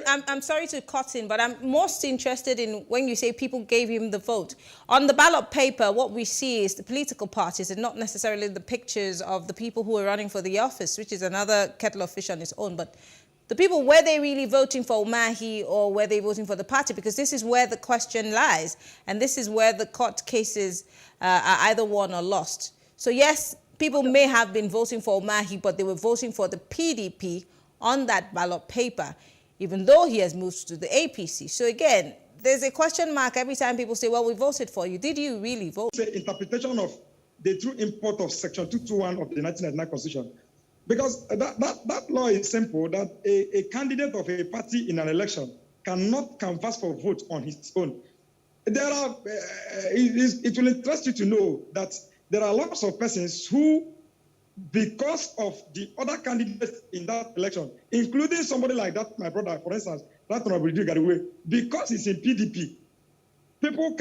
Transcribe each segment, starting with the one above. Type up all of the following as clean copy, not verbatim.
I'm sorry to cut in, but I'm most interested in when you say people gave him the vote. On the ballot paper, what we see is the political parties and not necessarily the pictures of the people who are running for the office, which is another kettle of fish on its own. But the people, were they really voting for Umahi or were they voting for the party? Because this is where the question lies. And this is where the court cases are either won or lost. So yes, people may have been voting for Umahi, but they were voting for the PDP on that ballot paper, even though he has moved to the APC. So again, there's a question mark every time people say, well, we voted for you. Did you really vote? It's an interpretation of the true import of Section 221 of the 1999 Constitution. Because that law is simple, that a candidate of a party in an election cannot canvass for vote on his own. There are, it will interest you to know that there are lots of persons who, because of the other candidates in that election, including somebody like that, my brother, for instance, that Honorable Garibay, because it's in PDP, people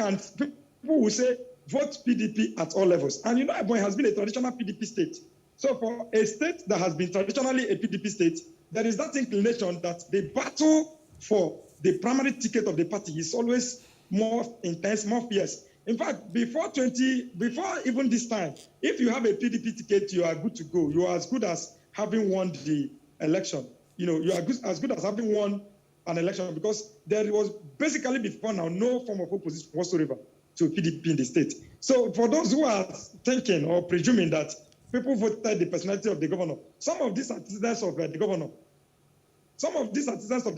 will say, vote PDP at all levels. And you know, Ebonyi has been a traditional PDP state. So for a state that has been traditionally a PDP state, there is that inclination that the battle for the primary ticket of the party is always more intense, more fierce. In fact, before even this time, if you have a PDP ticket, you are good to go. You are as good as having won the election. You know, you are as good as having won an election, because there was basically before now no form of opposition whatsoever to PDP in the state. So for those who are thinking or presuming that people voted the personality of the governor, some of these antecedents of the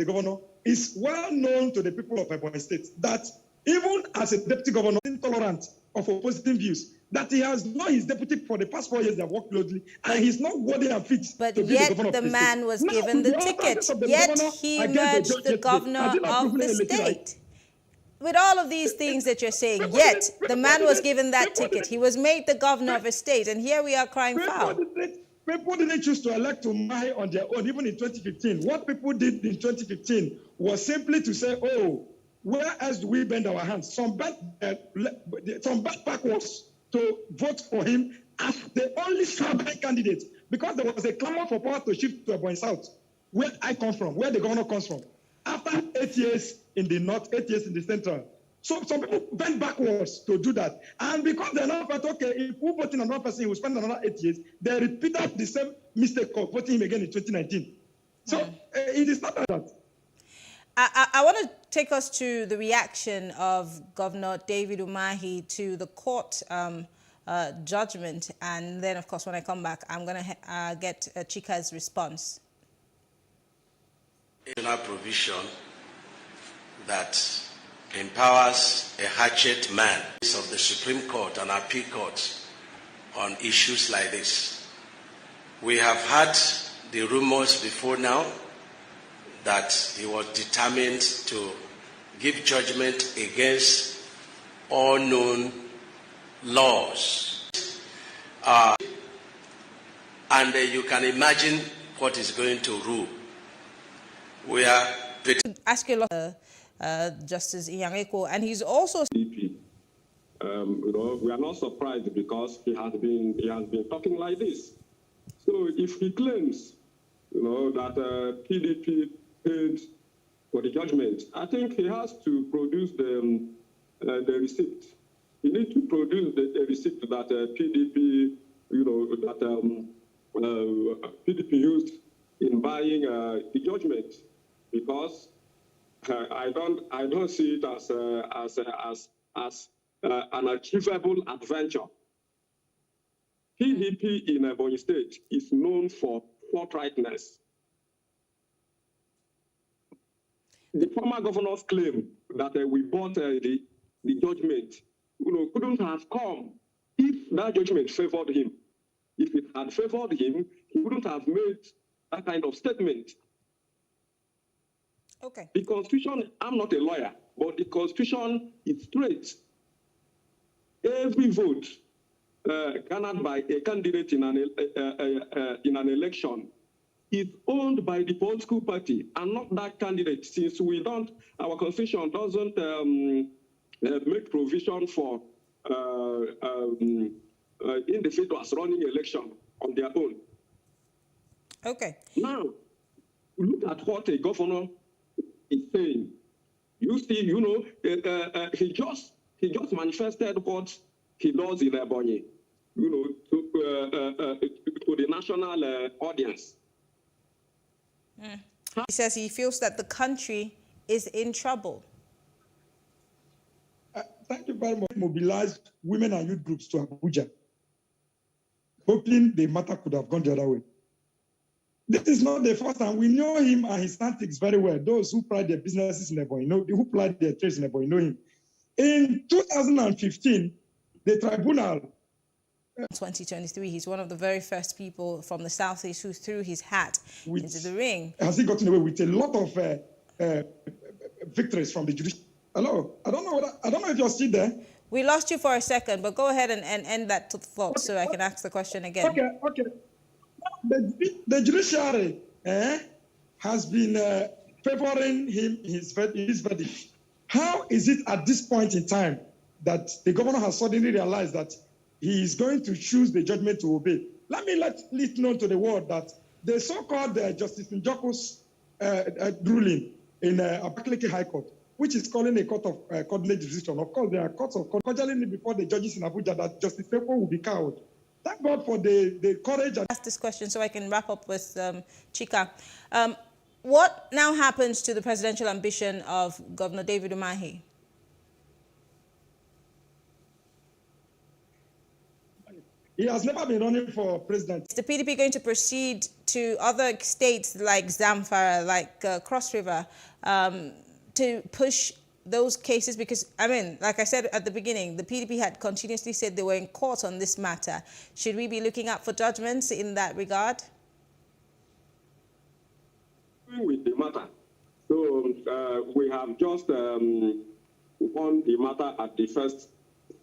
governor, is well known to the people of Ebonyi State, that even as a deputy governor, intolerant of opposing views, that he has known his deputy for the past 4 years, they have worked closely, and he's not worthy and fit but to be the governor yet the man was now, given the ticket, yet he emerged the governor of the state. With all of these things that you're saying, yet the man was given that ticket. He was made the governor of a state, and here we are crying foul. People didn't choose to elect Umahi on their own, even in 2015. What people did in 2015 was simply to say, oh, where else do we bend our hands? Some bent backwards to vote for him as the only Southern candidate, because there was a clamor for power to shift to Ebonyi South, where I come from, where the governor comes from. After 8 years in the north, 8 years in the central. So some people bent backwards to do that. And because they're not thought, okay, if we vote in another person, he will spend another 8 years, they repeated the same mistake of voting him again in 2019. So it is not like that. I want to take us to the reaction of Governor David Umahi to the court judgment. And then, of course, when I come back, I'm going to get Chika's response. A provision that empowers a hatchet man of the Supreme Court and Appeal Court on issues like this. We have had the rumors before now that he was determined to give judgment against all known laws. And you can imagine what is going to rule. We are ask you a lot, Justice Inyangeko, and he's also. You know, we are not surprised because he has been talking like this. So if he claims, you know, that PDP paid for the judgment, I think he has to produce the receipt. He needs to produce the receipt that PDP, you know, that PDP used in buying the judgment, because I don't see it as an achievable adventure. PDP in Ebonyi State is known for forthrightness. The former governor's claim that we bought the judgment, you know, couldn't have come if that judgment favored him. If it had favored him, he wouldn't have made that kind of statement. Okay. The Constitution, I'm not a lawyer, but the Constitution is straight. Every vote garnered by a candidate in an election is owned by the political party and not that candidate, since our Constitution doesn't make provision for individuals running election on their own. Okay. Now, look at what a governor is saying. You see, he just manifested what he does in Ebonyi, to the national audience. He says he feels that the country is in trouble. Thank you very much. Mobilized women and youth groups to Abuja, hoping the matter could have gone the other way. This is not the first time. We know him and his tactics very well. Those who pride their businesses in Ebonyi, who pride their trades in Ebonyi, know him. In 2015, the tribunal... 2023, he's one of the very first people from the Southeast who threw his hat into the ring. Has he gotten away with a lot of victories from the judiciary? Hello, I don't know if you're still there. We lost you for a second, but go ahead and end that thought so I can ask the question again. Okay. The judiciary has been favoring him, his verdict. How is it at this point in time that the governor has suddenly realized that he is going to choose the judgment to obey? Let it known to the world that the so-called Justice Njoku's ruling in Abakaliki High Court, which is calling a court of coordinate jurisdiction. Of course, there are courts of cordially before the judges in Abuja that Justice Feko will be cowed. Thank God for the courage. Ask this question so I can wrap up with Chika. What now happens to the presidential ambition of Governor David Umahi? He has never been running for president. Is the PDP going to proceed to other states like Zamfara, like Cross River, to push those cases? Because, I mean, like I said at the beginning, the PDP had continuously said they were in court on this matter. Should we be looking out for judgments in that regard? With the matter. So we have just won the matter at the first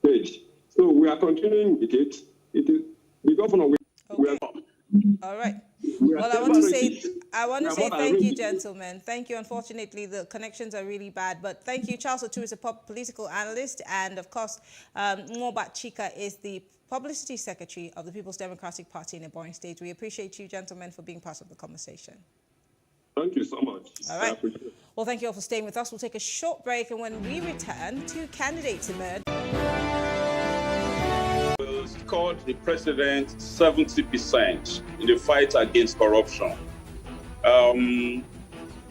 stage. So we are continuing with it. It is the governor. Okay. All right. Well, I want to say thank you, gentlemen. Thank you. Unfortunately, the connections are really bad, but thank you. Charles Otu is a political analyst, and of course, Mobat Chika is the publicity secretary of the People's Democratic Party in Ebonyi State. We appreciate you, gentlemen, for being part of the conversation. Thank you so much. All right. Well, thank you all for staying with us. We'll take a short break, and when we return, two candidates emerge. Scored the president 70% in the fight against corruption. You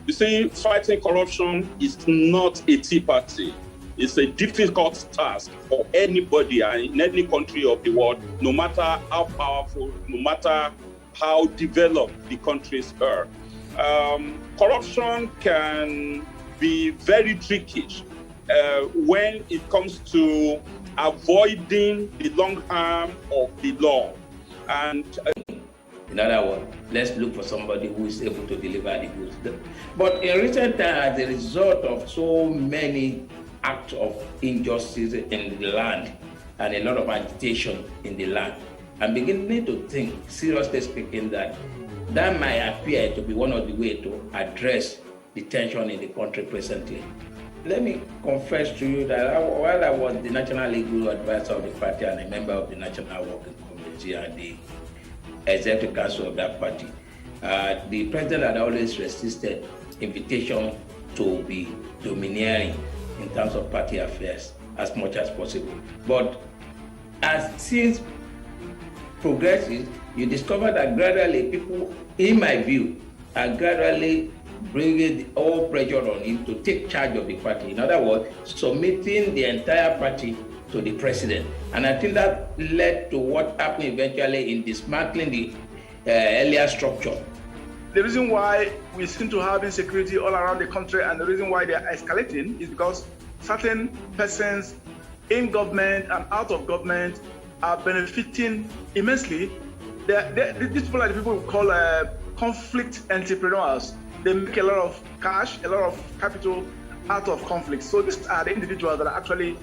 see, fighting corruption is not a tea party. It's a difficult task for anybody in any country of the world, no matter how powerful, no matter how developed the countries are. Corruption can be very tricky when it comes to avoiding the long arm of the law. And in other words, let's look for somebody who is able to deliver the goods. But in recent times, as a result of so many acts of injustice in the land and a lot of agitation in the land, I'm beginning to think, seriously speaking, that might appear to be one of the ways to address the tension in the country presently. Let me confess to you that while I was the National Legal Advisor of the party and a member of the National Working Committee and the Executive Council of that party, the president had always resisted invitation to be domineering in terms of party affairs as much as possible. But as things progresses, you discover that gradually people, in my view, are gradually bringing all pressure on him to take charge of the party. In other words, submitting the entire party to the president. And I think that led to what happened eventually in dismantling the earlier structure. The reason why we seem to have insecurity all around the country and the reason why they are escalating is because certain persons in government and out of government are benefiting immensely. These people are the people we call conflict entrepreneurs. They make a lot of cash, a lot of capital out of conflict. So these are the individuals that are actually,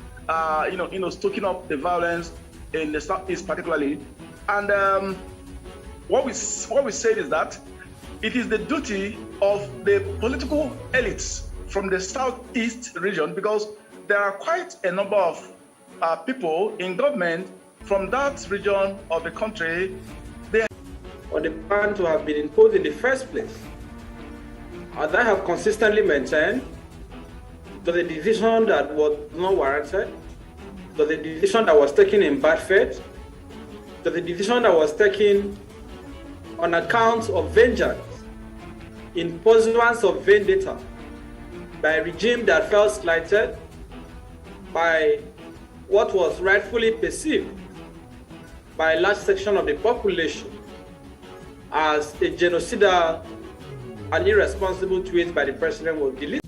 stoking up the violence in the Southeast particularly. And what we said is that it is the duty of the political elites from the Southeast region, because there are quite a number of people in government from that region of the country. Or the ban to have been imposed in the first place. As I have consistently maintained, to the decision that was not warranted, to the decision that was taken in bad faith, to the decision that was taken on account of vengeance, in pursuance of vendetta, by a regime that felt slighted, by what was rightfully perceived by a large section of the population as a genocidal and irresponsible tweet by the president was deleted.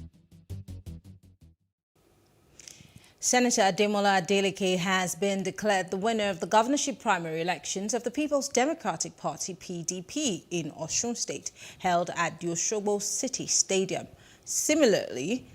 Senator Ademola Adeleke has been declared the winner of the governorship primary elections of the People's Democratic Party (PDP) in Osun State, held at the Osogbo City Stadium. Similarly,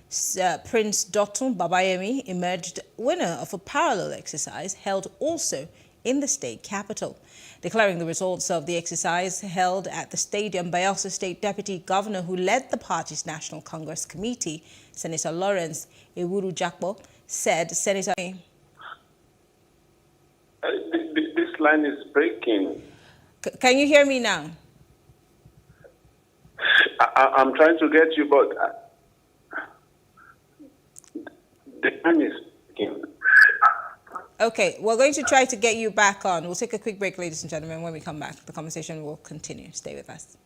Prince Dotun Babayemi emerged winner of a parallel exercise held also in the state capital. Declaring the results of the exercise held at the stadium, Bayelsa State Deputy Governor, who led the party's National Congress Committee, Senator Lawrence Ewuru Jakpo, said Senator... This line is breaking. Can you hear me now? I'm trying to get you, but the line is breaking. Okay, we're going to try to get you back on. We'll take a quick break, ladies and gentlemen. When we come back, the conversation will continue. Stay with us.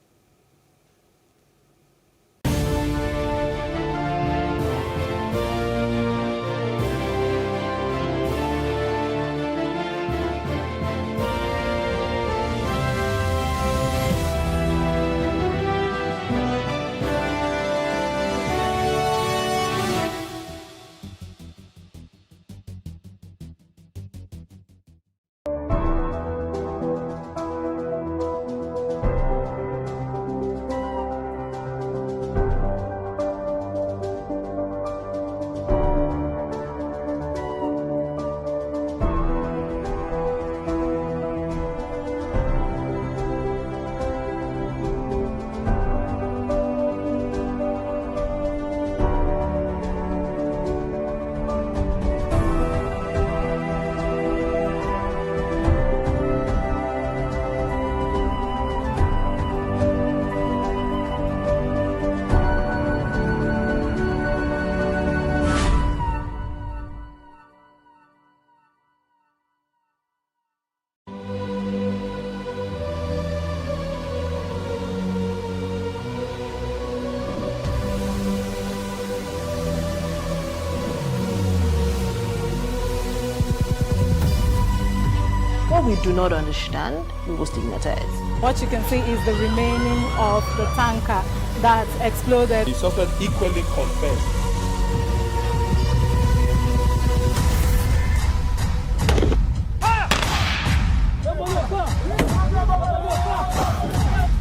What we do not understand, we will stigmatize. What you can see is the remaining of the tanker that exploded. He suffered equally confessed.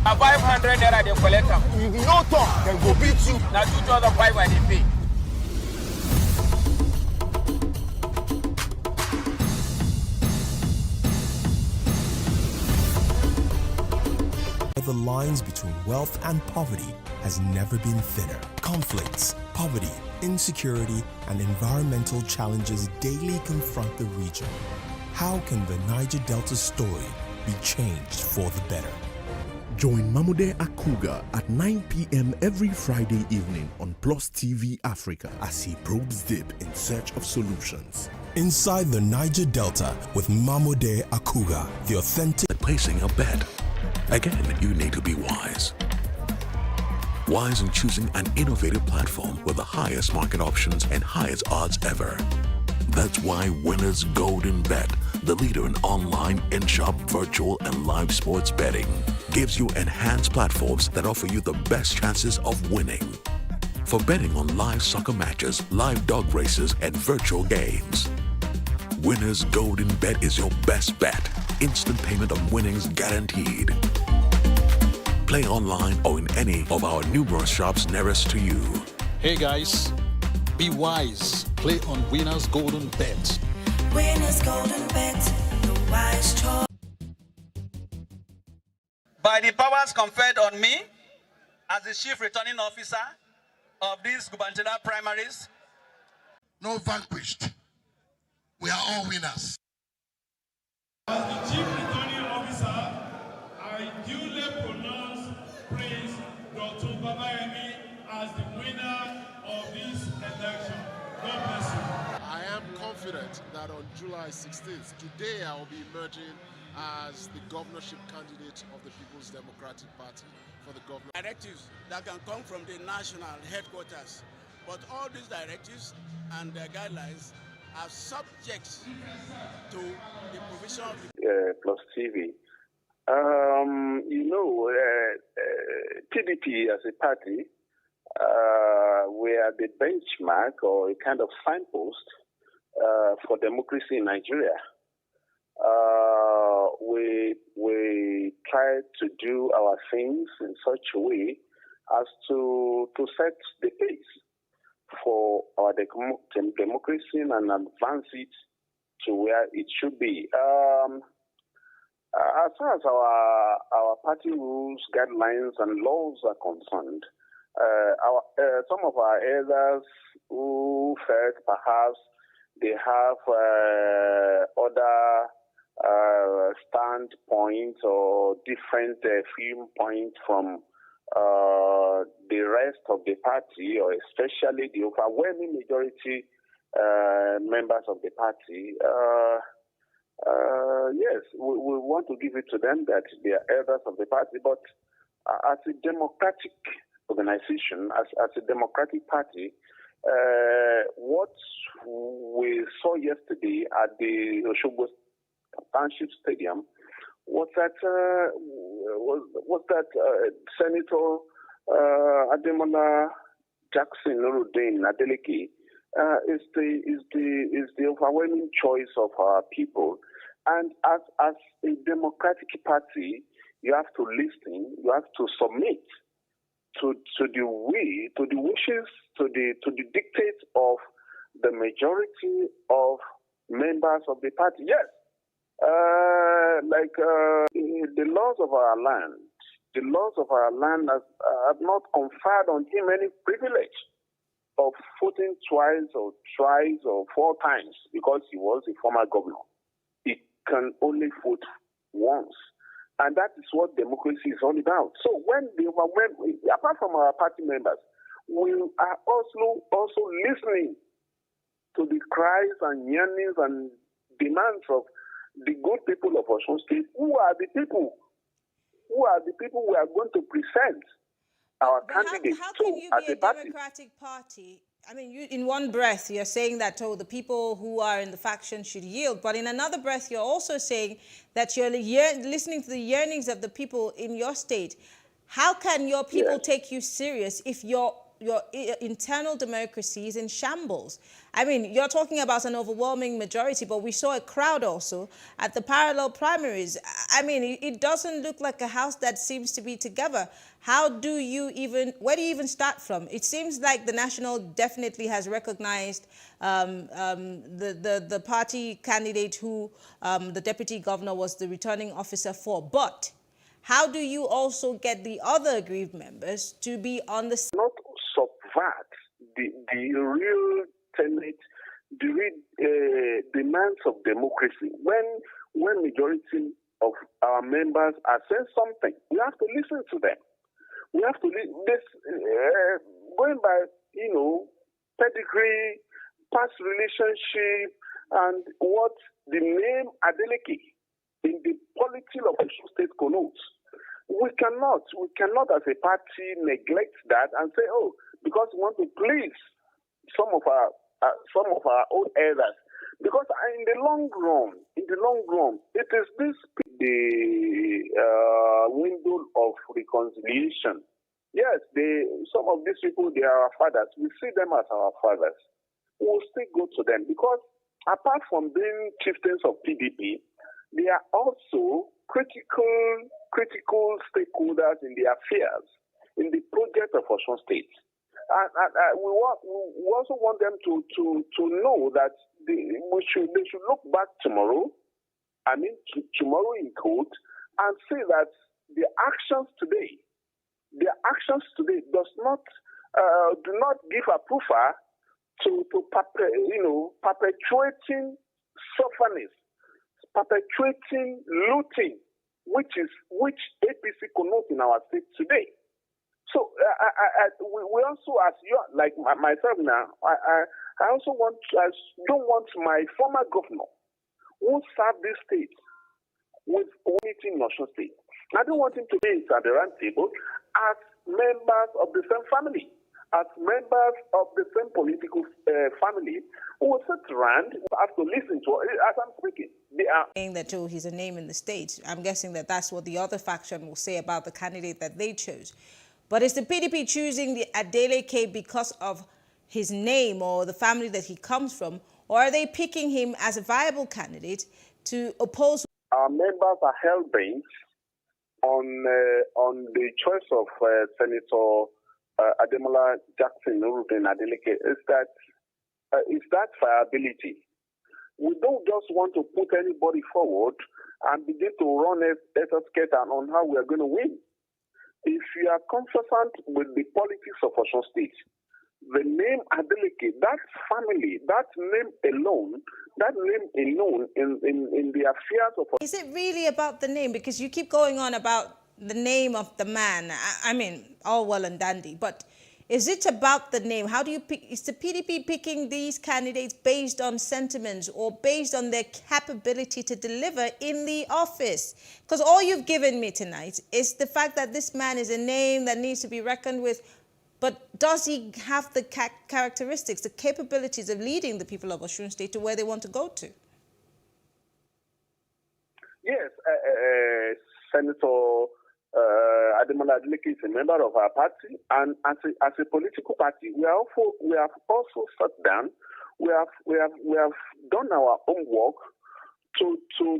A 500 naira they collect them. If you don't talk, then go beat you. Now 2,500 and they pay. The lines between wealth and poverty has never been thinner. Conflicts, poverty, insecurity, and environmental challenges daily confront the region. How can the Niger Delta story be changed for the better? Join Mamode Akuga at 9 p.m. every Friday evening on PlusTvAfrica as he probes deep in search of solutions. Inside the Niger Delta with Mamode Akuga, the authentic... Placing a bet. Again, you need to be wise. Wise in choosing an innovative platform with the highest market options and highest odds ever. That's why Winners Golden Bet, the leader in online, in-shop, virtual, and live sports betting, gives you enhanced platforms that offer you the best chances of winning. For betting on live soccer matches, live dog races, and virtual games. Winners Golden Bet is your best bet. Instant payment of winnings guaranteed. Play online or in any of our numerous shops nearest to you. Hey guys, be wise. Play on Winners Golden Bet. Winners Golden Bet, the wise choice. By the powers conferred on me as the chief returning officer of these gubernatorial primaries. No vanquished. We are all winners. As the chief returning officer, I duly pronounce Prince Dr. Babayemi that on July 16th, today I will be emerging as the governorship candidate of the People's Democratic Party for the governor. Directives that can come from the national headquarters, but all these directives and guidelines are subject to the provision of the Plus TV. PDP as a party, we are the benchmark or a kind of signpost for democracy in Nigeria. We try to do our things in such a way as to set the pace for our democracy and advance it to where it should be. As far as our party rules, guidelines, and laws are concerned, some of our elders who felt perhaps they have other standpoints or different viewpoints from the rest of the party, or especially the overwhelming majority members of the party. Yes, we want to give it to them that they are elders of the party, but as a democratic organization, as a democratic party, what we saw yesterday at the Oshogbo Township Stadium was that Senator Ademola Jackson Nuruddin Adeleke is the overwhelming choice of our people. And as a democratic party, you have to listen, you have to submit to the wishes, to the dictates of the majority of members of the party. Yes, the laws of our land have not conferred on him any privilege of voting twice or thrice or four times because he was a former governor. He can only vote once. And that is what democracy is all about. So when apart from our party members, we are also listening to the cries and yearnings and demands of the good people of Osun State, who are the people we are going to present our candidates how can you as be a party. democratic party? I mean, in one breath, you're saying that the people who are in the faction should yield. But in another breath, you're also saying that you're listening to the yearnings of the people in your state. How can your people take you serious if your internal democracy is in shambles? I mean, you're talking about an overwhelming majority, but we saw a crowd also at the parallel primaries. I mean, it doesn't look like a house that seems to be together. Where do you even start from? It seems like the National definitely has recognized the party candidate who the deputy governor was the returning officer for. But how do you also get the other aggrieved members to be on the same? Not subvert the real tenet, the real demands of democracy. When majority of our members are saying something, we have to listen to them. We have to going by pedigree, past relationship, and what the name Adeleke in the polity of Osun State connotes. We cannot as a party neglect that and say, oh, because we want to please some of our own elders. Because in the long run, it is this window of reconciliation. Yes, some of these people, they are our fathers. We see them as our fathers. We will still go to them because apart from being chieftains of PDP, they are also critical stakeholders in the affairs, in the project of Osun State. And we also want them to know that they should look back tomorrow, tomorrow in court, and say that their actions today do not give approval to perpetuating suffering, perpetuating looting, which APC connotes in our state today. So we also, as you, like myself now, I also don't want my former governor who served this state with unity in Osun State. I don't want him to be at the round table as members of the same family, as members of the same political family who will sit around and have to listen to as I'm speaking. They are saying that, oh, he's a name in the state. I'm guessing that that's what the other faction will say about the candidate that they chose. But is the PDP choosing the Adeleke because of his name or the family that he comes from, or are they picking him as a viable candidate to oppose? Our members are hell-bent on the choice of Senator Ademola Jackson Nuruddin Adeleke. Is that viability? We don't just want to put anybody forward and begin to run a skate on how we are going to win. If you are conversant with the politics of Osun State, the name Adeleke, that family, that name alone in the affairs of... Is it really about the name? Because you keep going on about the name of the man. I mean, all well and dandy, but is it about the name? How do you pick? Is the PDP picking these candidates based on sentiments or based on their capability to deliver in the office? Because all you've given me tonight is the fact that this man is a name that needs to be reckoned with. But does he have the characteristics, the capabilities of leading the people of Osun State to where they want to go to? Yes, Senator Ademola Adeleke is a member of our party, and as a political party, we have also sat down. We have done our homework to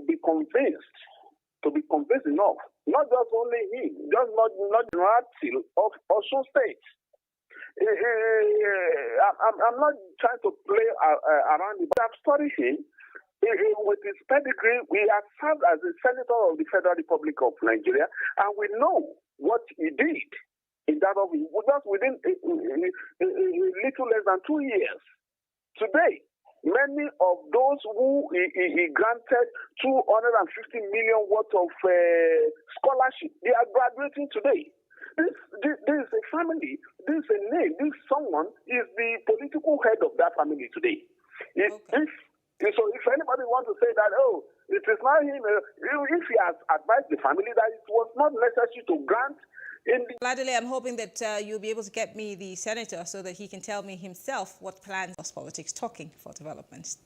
be convinced enough. Not just only him, just not the of Osun State. I'm not trying to play around it, but I've studied him. With his pedigree, we have served as a senator of the Federal Republic of Nigeria, and we know what he did in that office just within a little less than 2 years. Today, many of those who he granted 250 million worth of scholarship, they are graduating today. This is a family, this is a name, this someone is the political head of that family today. So if anybody wants to say that, oh, it is not him, if he has advised the family that it was not necessary to grant in the... Ladele, I'm hoping that you'll be able to get me the senator so that he can tell me himself what plans of politics talking for development.